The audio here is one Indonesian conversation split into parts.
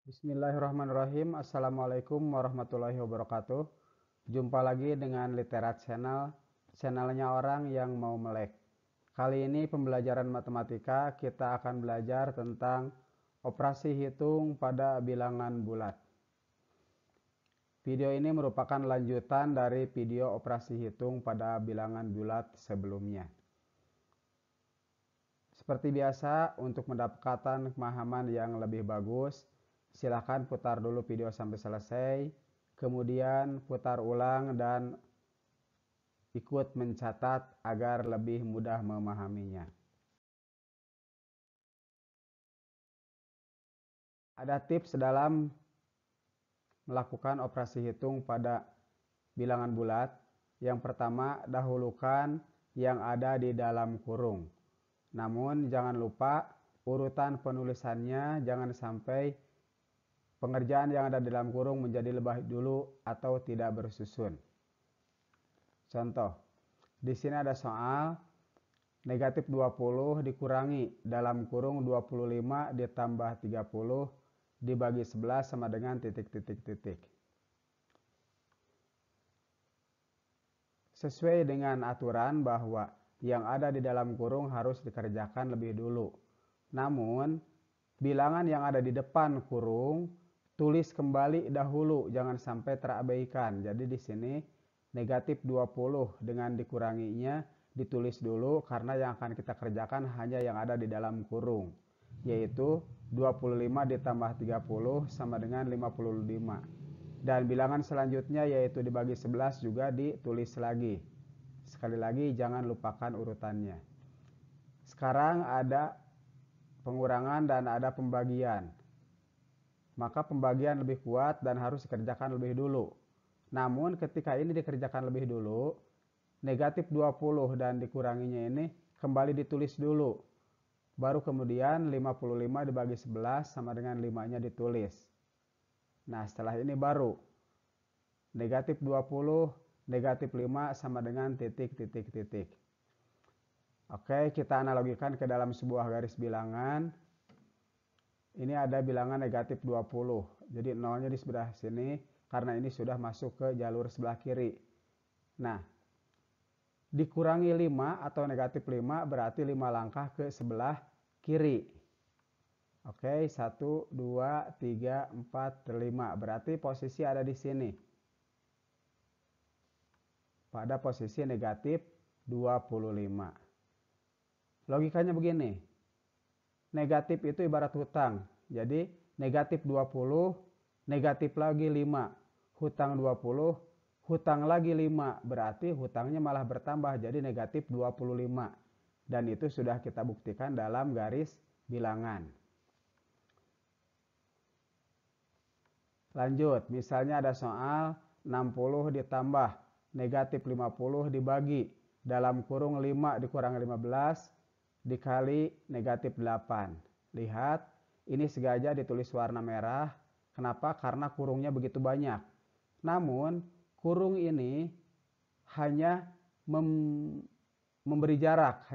Bismillahirrahmanirrahim. Assalamualaikum warahmatullahi wabarakatuh. Jumpa lagi dengan Literat Channel, channelnya orang yang mau melek. Kali ini pembelajaran matematika kita akan belajar tentang operasi hitung pada bilangan bulat. Video ini merupakan lanjutan dari video operasi hitung pada bilangan bulat sebelumnya. Seperti biasa, untuk mendapatkan pemahaman yang lebih bagus, silahkan putar dulu video sampai selesai, kemudian putar ulang dan ikut mencatat agar lebih mudah memahaminya. Ada tips dalam melakukan operasi hitung pada bilangan bulat. Yang pertama, dahulukan yang ada di dalam kurung. Namun jangan lupa urutan penulisannya, jangan sampai pengerjaan yang ada di dalam kurung menjadi lebih dulu atau tidak bersusun. Contoh, di sini ada soal negatif 20 dikurangi dalam kurung 25 ditambah 30 dibagi 11 sama dengan titik. Sesuai dengan aturan bahwa yang ada di dalam kurung harus dikerjakan lebih dulu. Namun, bilangan yang ada di depan kurung tulis kembali dahulu, jangan sampai terabaikan. Jadi di sini negatif 20 dengan dikuranginya ditulis dulu karena yang akan kita kerjakan hanya yang ada di dalam kurung, yaitu 25 ditambah 30 sama dengan 55. Dan bilangan selanjutnya yaitu dibagi 11 juga ditulis lagi. Sekali lagi jangan lupakan urutannya. Sekarang ada pengurangan dan ada pembagian. Maka pembagian lebih kuat dan harus dikerjakan lebih dulu. Namun ketika ini dikerjakan lebih dulu, negatif 20 dan dikuranginya ini kembali ditulis dulu. Baru kemudian 55 dibagi 11 sama dengan 5-nya ditulis. Nah, setelah ini baru negatif 20, negatif 5 sama dengan titik. Oke, kita analogikan ke dalam sebuah garis bilangan. Ini ada bilangan negatif 20. Jadi nolnya di sebelah sini karena ini sudah masuk ke jalur sebelah kiri. Nah, dikurangi 5 atau negatif 5 berarti 5 langkah ke sebelah kiri. Oke, 1, 2, 3, 4, 5. Berarti posisi ada di sini. Pada posisi negatif 25. Logikanya begini. Negatif itu ibarat hutang. Jadi negatif 20, negatif lagi 5. Hutang 20, hutang lagi 5. Berarti hutangnya malah bertambah jadi negatif 25. Dan itu sudah kita buktikan dalam garis bilangan. Lanjut, misalnya ada soal 60 ditambah negatif 50 dibagi dalam kurung 5 dikurangi 15 dikali negatif 8. Lihat, ini sengaja ditulis warna merah. Kenapa? Karena kurungnya begitu banyak. Namun, kurung ini hanya memberi jarak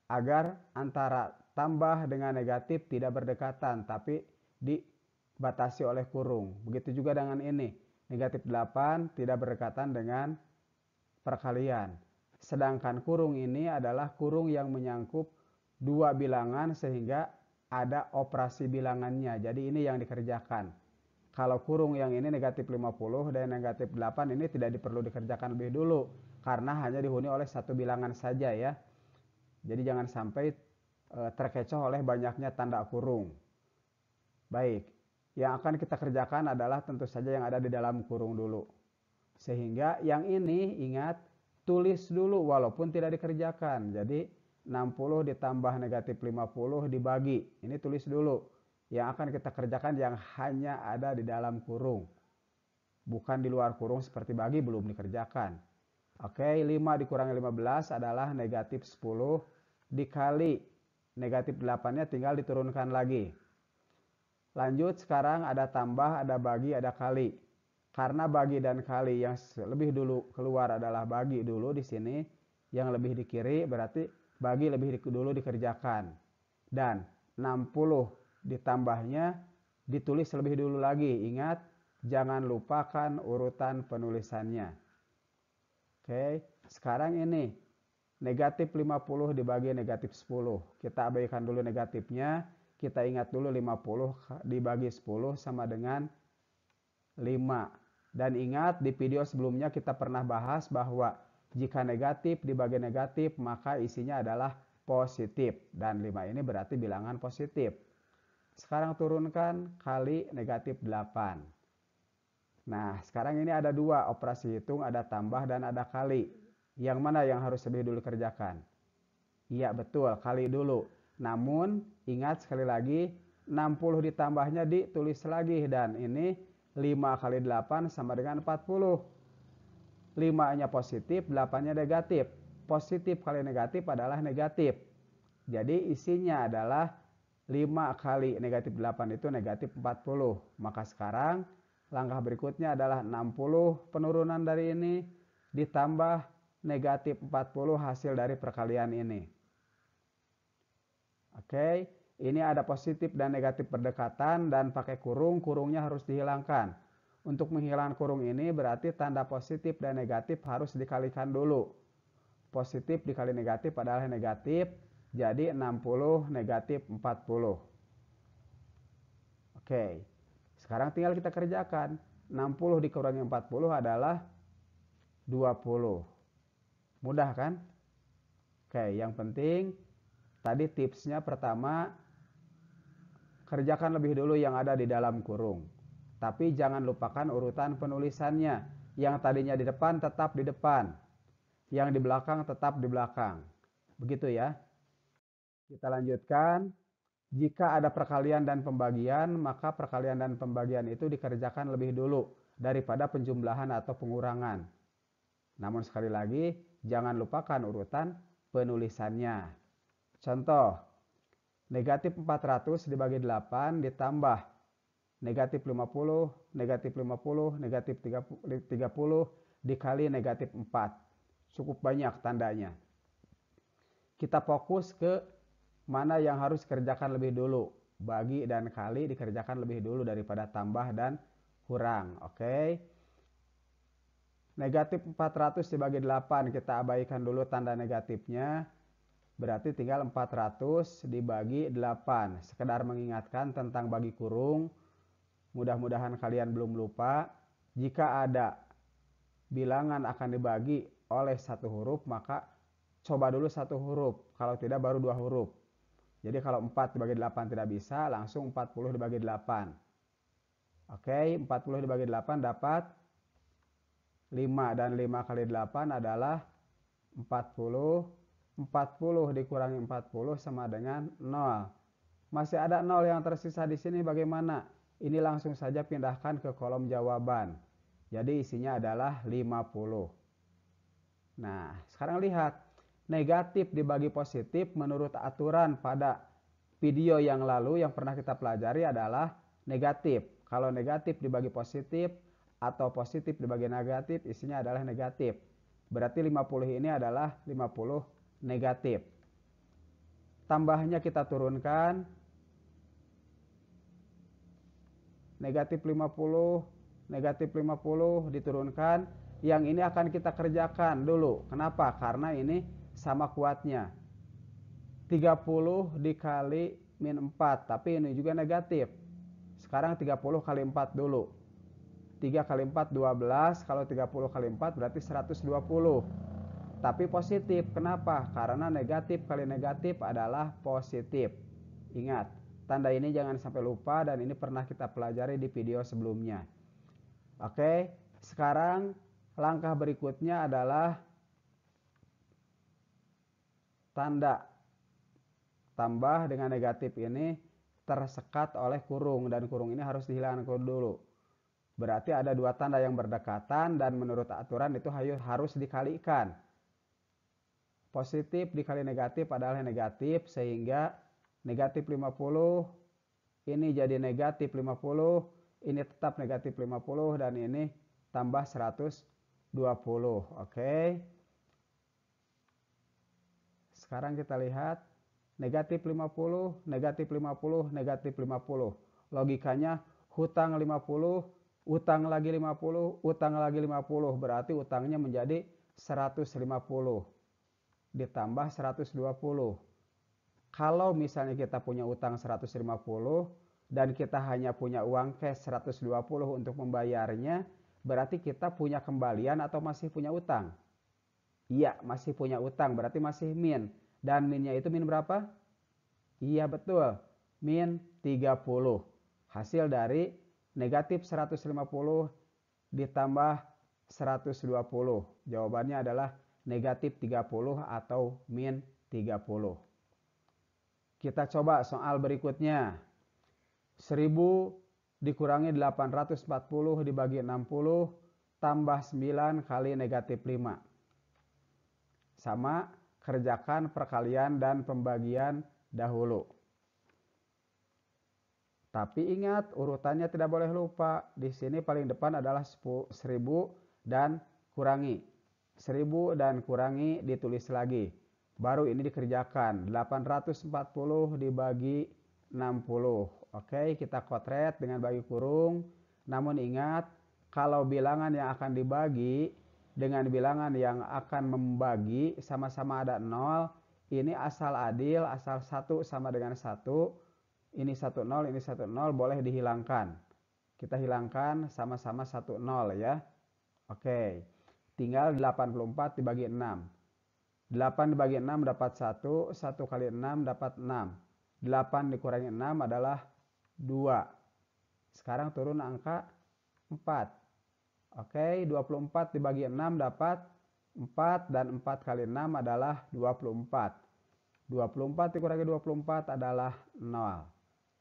agar antara tambah dengan negatif tidak berdekatan, tapi dibatasi oleh kurung. Begitu juga dengan ini. Negatif 8 tidak berdekatan dengan perkalian. Sedangkan kurung ini adalah kurung yang menyangkup dua bilangan sehingga ada operasi bilangannya. Jadi ini yang dikerjakan. Kalau kurung yang ini negatif 50 dan negatif 8 ini tidak perlu dikerjakan lebih dulu. Karena hanya dihuni oleh satu bilangan saja ya. Jadi jangan sampai terkecoh oleh banyaknya tanda kurung. Baik, yang akan kita kerjakan adalah tentu saja yang ada di dalam kurung dulu. Sehingga yang ini ingat, tulis dulu walaupun tidak dikerjakan. Jadi 60 ditambah negatif 50 dibagi. Ini tulis dulu. Yang akan kita kerjakan yang hanya ada di dalam kurung. Bukan di luar kurung seperti bagi belum dikerjakan. Oke, 5 dikurangi 15 adalah negatif 10 dikali negatif 8-nya tinggal diturunkan lagi. Lanjut, sekarang ada tambah, ada bagi, ada kali. Karena bagi dan kali yang lebih dulu keluar adalah bagi dulu di sini, yang lebih di kiri berarti bagi lebih dulu dikerjakan. Dan 60 ditambahnya ditulis lebih dulu lagi. Ingat, jangan lupakan urutan penulisannya. Oke, sekarang ini negatif 50 dibagi negatif 10. Kita abaikan dulu negatifnya. Kita ingat dulu 50 dibagi 10 sama dengan 5. Dan ingat di video sebelumnya kita pernah bahas bahwa jika negatif dibagi negatif maka isinya adalah positif. Dan 5 ini berarti bilangan positif. Sekarang turunkan kali negatif 8. Nah, sekarang ini ada dua operasi hitung, ada tambah dan ada kali. Yang mana yang harus lebih dulu kerjakan? Iya betul, kali dulu. Namun ingat sekali lagi 60 ditambahnya ditulis lagi. Dan ini 5 kali 8 sama dengan 40. 5-nya positif, 8-nya negatif. Positif kali negatif adalah negatif. Jadi isinya adalah 5 kali negatif 8 itu negatif 40. Maka sekarang langkah berikutnya adalah 60 penurunan dari ini ditambah negatif 40 hasil dari perkalian ini. Oke, ini ada positif dan negatif berdekatan dan pakai kurung, kurungnya harus dihilangkan. Untuk menghilangkan kurung ini berarti tanda positif dan negatif harus dikalikan dulu. Positif dikali negatif adalah negatif, jadi 60 negatif 40. Oke, sekarang tinggal kita kerjakan. 60 dikurangi 40 adalah 20. Mudah kan? Oke, yang penting tadi tipsnya pertama, kerjakan lebih dulu yang ada di dalam kurung. Tapi jangan lupakan urutan penulisannya. Yang tadinya di depan tetap di depan. Yang di belakang tetap di belakang. Begitu ya. Kita lanjutkan. Jika ada perkalian dan pembagian, maka perkalian dan pembagian itu dikerjakan lebih dulu daripada penjumlahan atau pengurangan. Namun sekali lagi, jangan lupakan urutan penulisannya. Contoh, negatif 400 dibagi 8 ditambah negatif 50, negatif 50, negatif 30 dikali negatif 4. Cukup banyak tandanya. Kita fokus ke mana yang harus kerjakan lebih dulu. Bagi dan kali dikerjakan lebih dulu daripada tambah dan kurang. Oke. Negatif 400 dibagi 8 kita abaikan dulu tanda negatifnya. Berarti tinggal 400 dibagi 8. Sekedar mengingatkan tentang bagi kurung. Mudah-mudahan kalian belum lupa. Jika ada bilangan akan dibagi oleh satu huruf, maka coba dulu satu huruf. Kalau tidak baru dua huruf. Jadi kalau 4 dibagi 8 tidak bisa, langsung 40 dibagi 8. Oke, 40 dibagi 8 dapat 5. Dan 5 kali 8 adalah 40. 40 dikurangi 40 sama dengan 0. Masih ada 0 yang tersisa di sini bagaimana? Ini langsung saja pindahkan ke kolom jawaban. Jadi isinya adalah 50. Nah, sekarang lihat. Negatif dibagi positif menurut aturan pada video yang lalu yang pernah kita pelajari adalah negatif. Kalau negatif dibagi positif atau positif dibagi negatif isinya adalah negatif. Berarti 50 ini adalah 50 negatif. Tambahnya kita turunkan. Negatif 50, negatif 50 diturunkan. Yang ini akan kita kerjakan dulu. Kenapa? Karena ini sama kuatnya 30 dikali min 4, tapi ini juga negatif. Sekarang 30 kali 4 dulu. 3 kali 4 12, kalau 30 kali 4 berarti 120. Tapi positif. Kenapa? Karena negatif kali negatif adalah positif. Ingat, tanda ini jangan sampai lupa dan ini pernah kita pelajari di video sebelumnya. Oke, sekarang langkah berikutnya adalah tanda tambah dengan negatif ini tersekat oleh kurung dan kurung ini harus dihilangkan dulu. Berarti ada dua tanda yang berdekatan dan menurut aturan itu harus dikalikan. Positif dikali negatif adalah negatif sehingga negatif 50 ini jadi negatif 50, ini tetap negatif 50 dan ini tambah 120. Oke. Sekarang kita lihat negatif 50, negatif 50, negatif 50. Logikanya hutang 50, utang lagi 50, utang lagi 50. Berarti utangnya menjadi 150 ditambah 120. Kalau misalnya kita punya utang 150 dan kita hanya punya uang cash 120 untuk membayarnya, berarti kita punya kembalian atau masih punya utang? Iya, masih punya utang, berarti masih min. Dan minnya itu min berapa? Iya betul, min 30. Hasil dari negatif 150 ditambah 120. Jawabannya adalah negatif 30 atau min 30. Kita coba soal berikutnya. 1000 dikurangi 840 dibagi 60 tambah 9 kali negatif 5. Sama, kerjakan perkalian dan pembagian dahulu. Tapi ingat, urutannya tidak boleh lupa. Di sini paling depan adalah 1000 dan kurangi. 1000 dan kurangi ditulis lagi. Baru ini dikerjakan. 840 dibagi 60. Oke, kita kotret dengan bagi kurung. Namun ingat, kalau bilangan yang akan dibagi dengan bilangan yang akan membagi sama-sama ada 0. Ini asal adil, asal 1 sama dengan 1. Ini 1 0, ini 1 0, boleh dihilangkan. Kita hilangkan sama-sama 1 0 ya. Oke, tinggal 84 dibagi 6. 8 dibagi 6 dapat 1, 1 kali 6 dapat 6. 8 dikurangi 6 adalah 2. Sekarang turun angka 4. Oke, 24 dibagi 6 dapat 4 dan 4 kali 6 adalah 24. 24 dikurangi 24 adalah 0.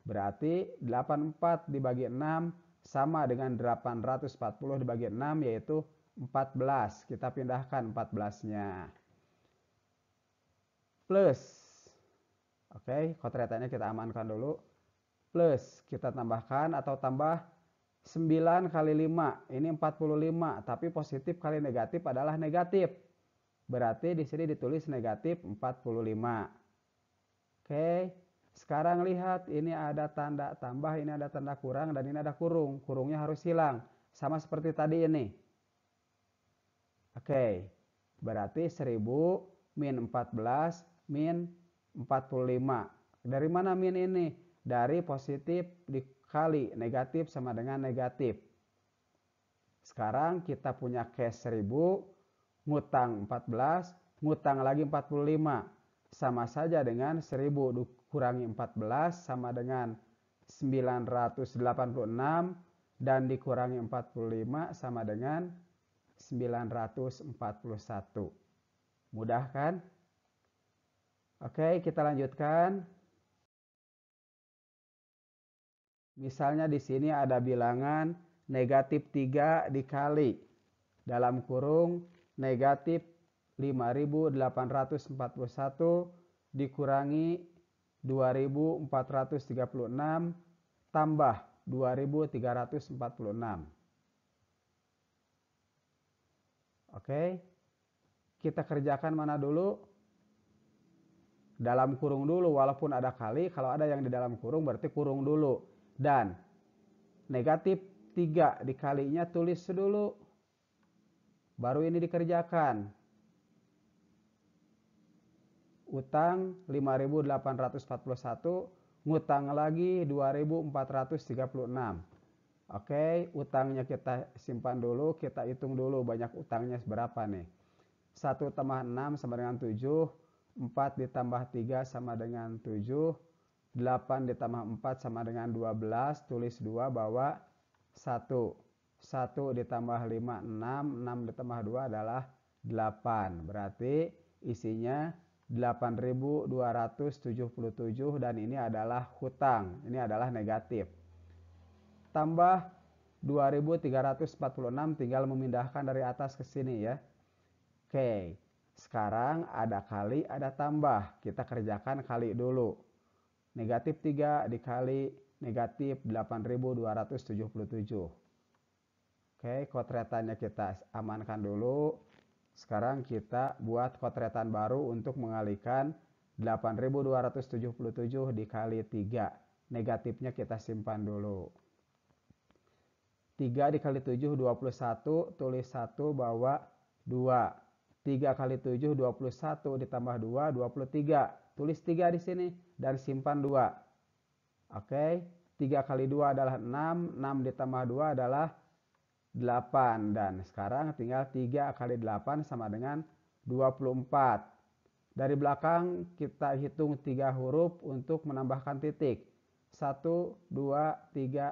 Berarti 84 dibagi 6 sama dengan 840 dibagi 6 yaitu 14. Kita pindahkan 14-nya. Plus, oke, kotretannya kita amankan dulu. Plus, kita tambahkan atau tambah 9 kali 5, ini 45, tapi positif kali negatif adalah negatif. Berarti di sini ditulis negatif 45. Oke, sekarang lihat, ini ada tanda tambah, ini ada tanda kurang, dan ini ada kurung. Kurungnya harus hilang, sama seperti tadi ini. Oke, berarti 1000 min 14 min 45. Dari mana min ini? Dari positif dikali negatif sama dengan negatif. Sekarang kita punya cash 1000, ngutang 14, ngutang lagi 45. Sama saja dengan 1000 dikurangi 14 sama dengan 986 dan dikurangi 45 sama dengan 941. Mudah kan? Oke, kita lanjutkan. Misalnya di sini ada bilangan negatif 3 dikali dalam kurung negatif 5.841 dikurangi 2.436 tambah 2.346. Oke, kita kerjakan mana dulu? Dalam kurung dulu, walaupun ada kali, kalau ada yang di dalam kurung berarti kurung dulu. Dan negatif 3 dikalinya tulis dulu. Baru ini dikerjakan. Utang 5.841, ngutang lagi 2.436. Oke, utangnya kita simpan dulu, kita hitung dulu banyak utangnya seberapa nih. 1 tambah 6 sama dengan 7. 4 ditambah 3 sama dengan 7, 8 ditambah 4 sama dengan 12, tulis 2 bawa 1, 1 ditambah 5, 6 ditambah 2 adalah 8, berarti isinya 8.277 dan ini adalah hutang, ini adalah negatif. Tambah 2.346 tinggal memindahkan dari atas ke sini ya. Oke. Sekarang ada kali, ada tambah. Kita kerjakan kali dulu. Negatif 3 dikali negatif 8.277. Oke, kotretannya kita amankan dulu. Sekarang kita buat kotretan baru untuk mengalihkan 8.277 dikali 3. negatifnya kita simpan dulu. 3 dikali 7 21, tulis 1 bawa 2. 3 kali 7 21 ditambah 2 23. Tulis 3 di sini dan simpan 2. Oke, 3 kali 2 adalah 6, 6 ditambah 2 adalah 8. Dan sekarang tinggal 3 kali 8 sama dengan 24. Dari belakang kita hitung 3 huruf untuk menambahkan titik. 1, 2, 3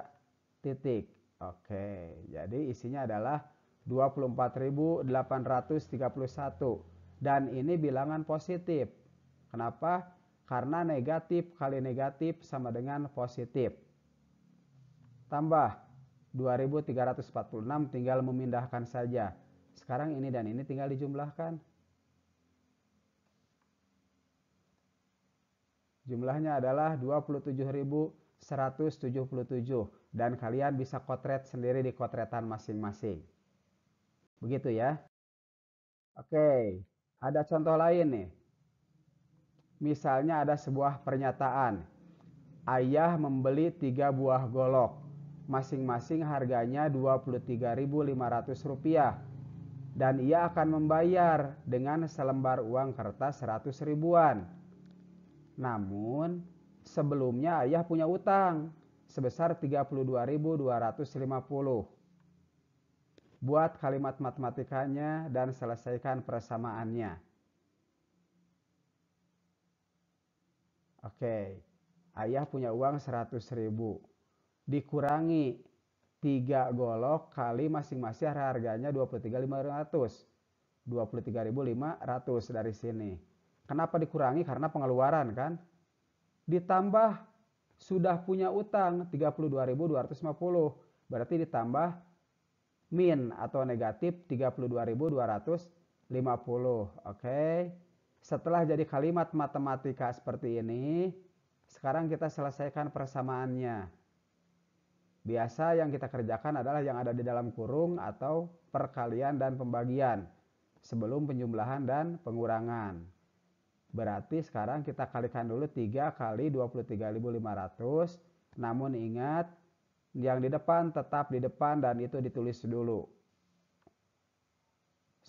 titik. Oke, jadi isinya adalah 24.831 dan ini bilangan positif. Kenapa? Karena negatif kali negatif sama dengan positif. Tambah 2346, tinggal memindahkan saja. Sekarang ini dan ini tinggal dijumlahkan. Jumlahnya adalah 27.177 dan kalian bisa kotret sendiri di kotretan masing-masing. Begitu ya. Oke, ada contoh lain nih. Misalnya ada sebuah pernyataan. Ayah membeli 3 buah golok. Masing-masing harganya Rp23.500 dan ia akan membayar dengan selembar uang kertas 100 ribuan. Namun sebelumnya ayah punya utang sebesar 32.250. Buat kalimat matematikanya dan selesaikan persamaannya. Oke, ayah punya uang 100 ribu. Dikurangi 3 golok kali masing-masing harganya 23.500. 23.500 dari sini. Kenapa dikurangi? Karena pengeluaran kan. Ditambah sudah punya utang 32.250. Berarti ditambah min atau negatif 32.250. Oke. Setelah jadi kalimat matematika seperti ini, sekarang kita selesaikan persamaannya. Biasa yang kita kerjakan adalah yang ada di dalam kurung atau perkalian dan pembagian sebelum penjumlahan dan pengurangan. Berarti sekarang kita kalikan dulu 3 kali 23.500. Namun ingat, yang di depan tetap di depan dan itu ditulis dulu.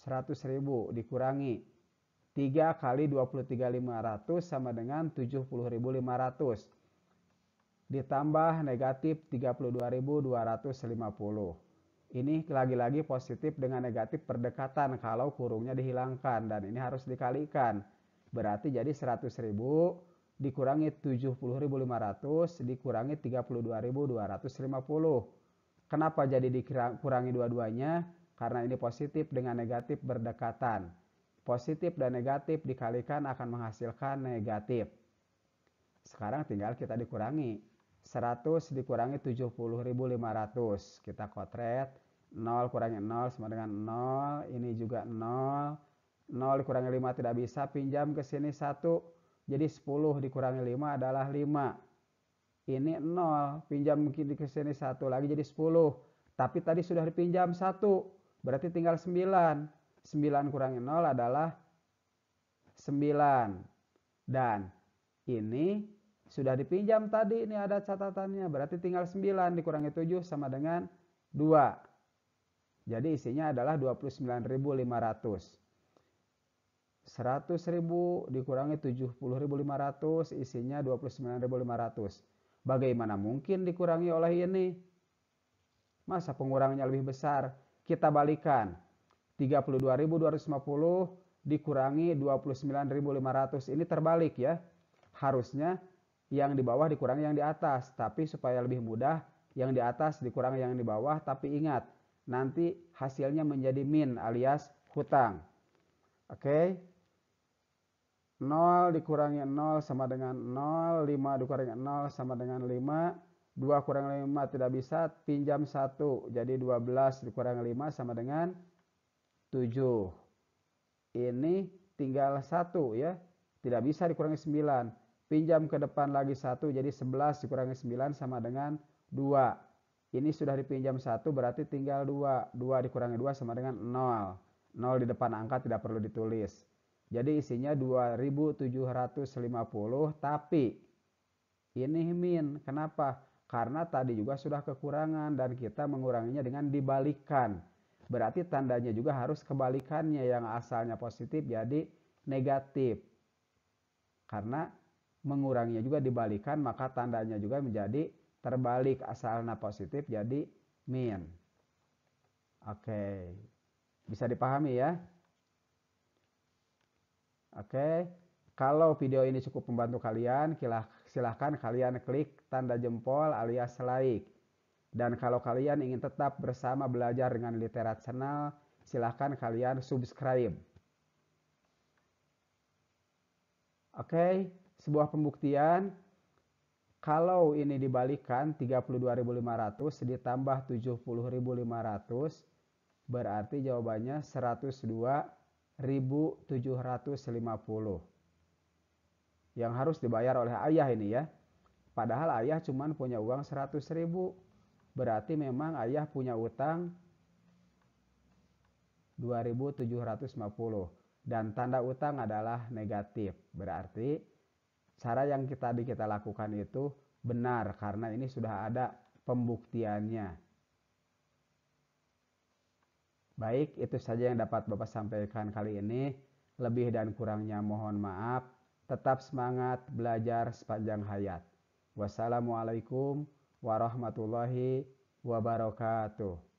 100.000 dikurangi 3 kali 23.500 sama dengan 70.500. Ditambah negatif 32.250. Ini lagi-lagi positif dengan negatif berdekatan kalau kurungnya dihilangkan dan ini harus dikalikan. Berarti jadi 100.000 dikurangi 70.500 dikurangi 32.250. Kenapa jadi dikurangi dua-duanya? Karena ini positif dengan negatif berdekatan. Positif dan negatif dikalikan akan menghasilkan negatif. Sekarang tinggal kita dikurangi. 100 dikurangi 70.500. Kita kotret. 0 kurangi 0 sama dengan 0. Ini juga 0. 0 dikurangi 5 tidak bisa. Pinjam ke sini 1. Jadi 10 dikurangi 5 adalah 5. Ini 0. Pinjam ke sini 1 lagi jadi 10. Tapi tadi sudah dipinjam 1. Berarti tinggal 9. 9 kurangi 0 adalah 9. Dan ini sudah dipinjam tadi, ini ada catatannya. Berarti tinggal 9 dikurangi 7 sama dengan 2. Jadi isinya adalah 29.500. 100.000 dikurangi 70.500 isinya 29.500. Bagaimana mungkin dikurangi oleh ini? Masa pengurangannya lebih besar? Kita balikan. 32.250 dikurangi 29.500. Ini terbalik ya. Harusnya yang di bawah dikurangi yang di atas. Tapi supaya lebih mudah, yang di atas dikurangi yang di bawah. Tapi ingat, nanti hasilnya menjadi min alias hutang. Oke. 0 dikurangi 0 sama dengan 0. 5 dikurangi 0 sama dengan 5. 2 kurangi 5 tidak bisa. Pinjam 1. Jadi 12 dikurangi 5 sama dengan 7. Ini tinggal 1 ya. Tidak bisa dikurangi 9. Pinjam ke depan lagi 1. Jadi 11 dikurangi 9 sama dengan 2. Ini sudah dipinjam 1 berarti tinggal 2. 2 dikurangi 2 sama dengan 0. 0 di depan angka tidak perlu ditulis. Jadi isinya 2.750 tapi Ini min. Kenapa? Karena tadi juga sudah kekurangan dan kita menguranginya dengan dibalikan. Berarti tandanya juga harus kebalikannya, yang asalnya positif jadi negatif. Karena menguranginya juga dibalikan, maka tandanya juga menjadi terbalik, asalnya positif jadi min. Oke, bisa dipahami ya? Oke, kalau video ini cukup membantu kalian, silahkan kalian klik tanda jempol alias like. Dan kalau kalian ingin tetap bersama belajar dengan Literat Channel, silahkan kalian subscribe. Oke, sebuah pembuktian. Kalau ini dibalikan 32.500 ditambah 70.500 berarti jawabannya 102.750. Yang harus dibayar oleh ayah ini ya. Padahal ayah cuma punya uang 100.000. Berarti memang ayah punya utang 2.750 dan tanda utang adalah negatif. Berarti cara yang tadi kita lakukan itu benar karena ini sudah ada pembuktiannya. Baik, itu saja yang dapat Bapak sampaikan kali ini. Lebih dan kurangnya mohon maaf. Tetap semangat belajar sepanjang hayat. Wassalamualaikum warahmatullahi wabarakatuh.